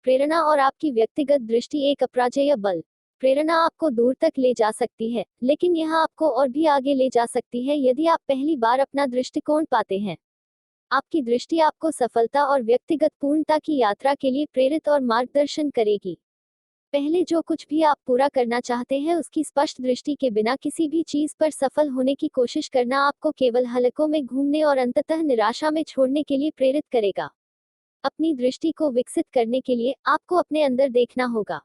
प्रेरणा और आपकी व्यक्तिगत दृष्टि एक अपराजेय बल। प्रेरणा आपको दूर तक ले जा सकती है, लेकिन यह आपको और भी आगे ले जा सकती है यदि आप पहली बार अपना दृष्टिकोण पाते हैं। आपकी दृष्टि आपको सफलता और व्यक्तिगत पूर्णता की यात्रा के लिए प्रेरित और मार्गदर्शन करेगी। पहले जो कुछ भी आप पूरा करना चाहते हैं उसकी स्पष्ट दृष्टि के बिना किसी भी चीज पर सफल होने की कोशिश करना आपको केवल हलकों में घूमने और अंततः निराशा में छोड़ने के लिए प्रेरित करेगा। अपनी दृष्टि को विकसित करने के लिए आपको अपने अंदर देखना होगा।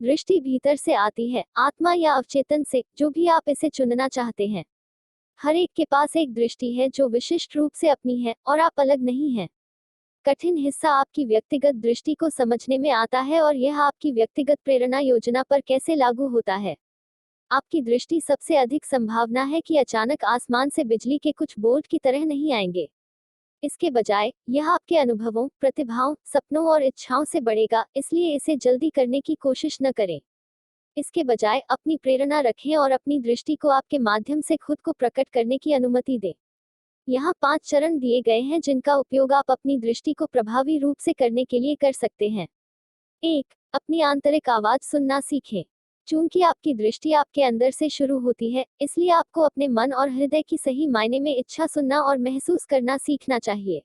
दृष्टि भीतर से आती है, आत्मा या अवचेतन से, जो भी आप इसे चुनना चाहते हैं। हर एक के पास एक दृष्टि है जो विशिष्ट रूप से अपनी है और आप अलग नहीं हैं। कठिन हिस्सा आपकी व्यक्तिगत दृष्टि को समझने में आता है और यह आपकी व्यक्तिगत प्रेरणा योजना पर कैसे लागू होता है। आपकी दृष्टि सबसे अधिक संभावना है कि अचानक आसमान से बिजली के कुछ बोल्ट की तरह नहीं आएंगे। इसके बजाय यह आपके अनुभवों, प्रतिभाओं, सपनों और इच्छाओं से बढ़ेगा, इसलिए इसे जल्दी करने की कोशिश न करें। इसके बजाय अपनी प्रेरणा रखें और अपनी दृष्टि को आपके माध्यम से खुद को प्रकट करने की अनुमति दें। यहाँ 5 चरण दिए गए हैं जिनका उपयोग आप अपनी दृष्टि को प्रभावी रूप से करने के लिए कर सकते हैं। 1. अपनी आंतरिक आवाज सुनना सीखें। चूंकि आपकी दृष्टि आपके अंदर से शुरू होती है, इसलिए आपको अपने मन और हृदय की सही मायने में इच्छा सुनना और महसूस करना सीखना चाहिए।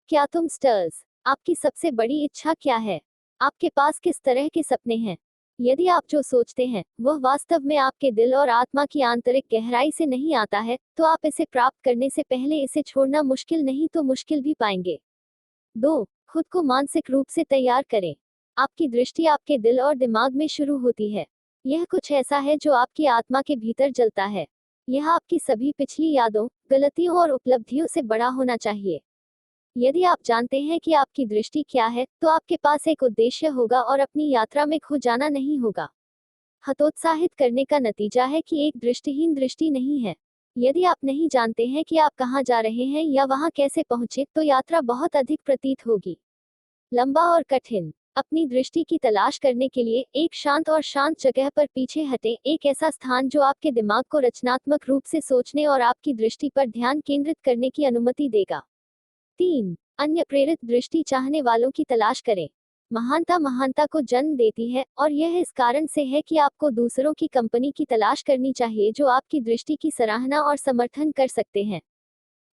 क्या तुम स्टर्स? आपकी सबसे बड़ी इच्छा क्या है? आपके पास किस तरह के सपने हैं? यदि आप जो सोचते हैं वह वास्तव में आपके दिल और आत्मा की आंतरिक गहराई से नहीं आता है, तो आप इसे प्राप्त करने से पहले इसे छोड़ना मुश्किल नहीं तो मुश्किल भी पाएंगे। 2. खुद को मानसिक रूप से तैयार करें। आपकी दृष्टि आपके दिल और दिमाग में शुरू होती है। यह कुछ ऐसा है जो आपकी आत्मा के भीतर जलता है। यह आपकी सभी पिछली यादों, गलतियों और उपलब्धियों से बड़ा होना चाहिए। यदि आप जानते हैं कि आपकी दृष्टि क्या है, तो आपके पास एक उद्देश्य होगा और अपनी यात्रा में खो जाना नहीं होगा। हतोत्साहित करने का नतीजा है कि एक दृष्टिहीन दृष्टि नहीं है। यदि आप नहीं जानते हैं कि आप कहाँ जा रहे हैं या वहाँ कैसे पहुँचे, तो यात्रा बहुत अधिक प्रतीत होगी। लंबा और कठिन। अपनी दृष्टि की तलाश करने के लिए एक शांत और शांत जगह पर पीछे हटें, एक ऐसा स्थान जो आपके दिमाग को रचनात्मक रूप से सोचने और आपकी दृष्टि पर ध्यान केंद्रित करने की अनुमति देगा। 3. अन्य प्रेरित दृष्टि चाहने वालों की तलाश करें। महानता महानता को जन्म देती है, और यह इस कारण से है कि आपको दूसरों की कंपनी की तलाश करनी चाहिए जो आपकी दृष्टि की सराहना और समर्थन कर सकते हैं।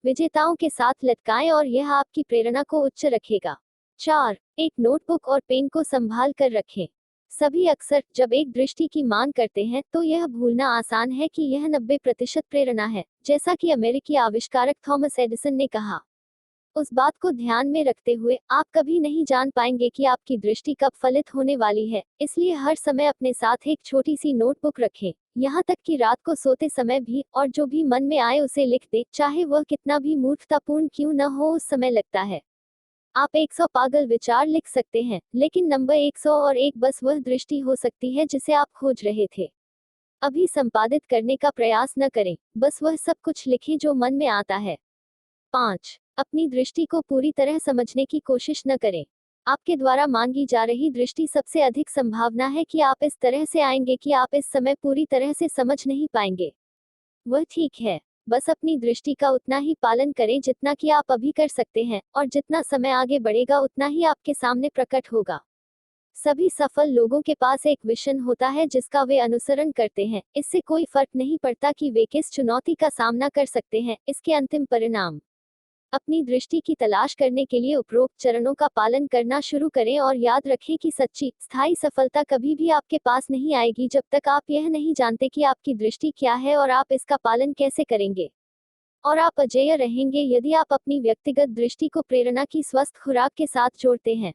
विजेताओं के साथ लटकाएं और यह आपकी प्रेरणा को उच्च रखेगा। 4. एक नोटबुक और पेन को संभाल कर रखें। सभी अक्सर जब एक दृष्टि की मांग करते हैं तो यह भूलना आसान है कि यह 90% प्रेरणा है, जैसा कि अमेरिकी आविष्कारक थॉमस एडिसन ने कहा। उस बात को ध्यान में रखते हुए आप कभी नहीं जान पाएंगे कि आपकी दृष्टि कब फलित होने वाली है, इसलिए हर समय अपने साथ एक छोटी सी नोटबुक रखें, यहाँ तक कि रात को सोते समय भी, और जो भी मन में आए उसे लिख दे, चाहे वह कितना भी मूर्खतापूर्ण क्यों न हो उस समय लगता है। आप 100 पागल विचार लिख सकते हैं, लेकिन नंबर 101 बस वह दृष्टि हो सकती है जिसे आप खोज रहे थे। अभी संपादित करने का प्रयास न करें, बस वह सब कुछ लिखें जो मन में आता है। 5. अपनी दृष्टि को पूरी तरह समझने की कोशिश न करें। आपके द्वारा मांगी जा रही दृष्टि सबसे अधिक संभावना है कि आप इस तरह से आएंगे कि आप इस समय पूरी तरह से समझ नहीं पाएंगे। वह ठीक है। बस अपनी दृष्टि का उतना ही पालन करें जितना कि आप अभी कर सकते हैं, और जितना समय आगे बढ़ेगा उतना ही आपके सामने प्रकट होगा। सभी सफल लोगों के पास एक विजन होता है जिसका वे अनुसरण करते हैं। इससे कोई फर्क नहीं पड़ता कि वे किस चुनौती का सामना कर सकते हैं, इसके अंतिम परिणाम। अपनी दृष्टि की तलाश करने के लिए उपरोक्त चरणों का पालन करना शुरू करें और याद रखें कि सच्ची, स्थायी सफलता कभी भी आपके पास नहीं आएगी जब तक आप यह नहीं जानते कि आपकी दृष्टि क्या है और आप इसका पालन कैसे करेंगे। और आप अजेय रहेंगे यदि आप अपनी व्यक्तिगत दृष्टि को प्रेरणा की स्वस्थ खुराक के साथ जोड़ते हैं।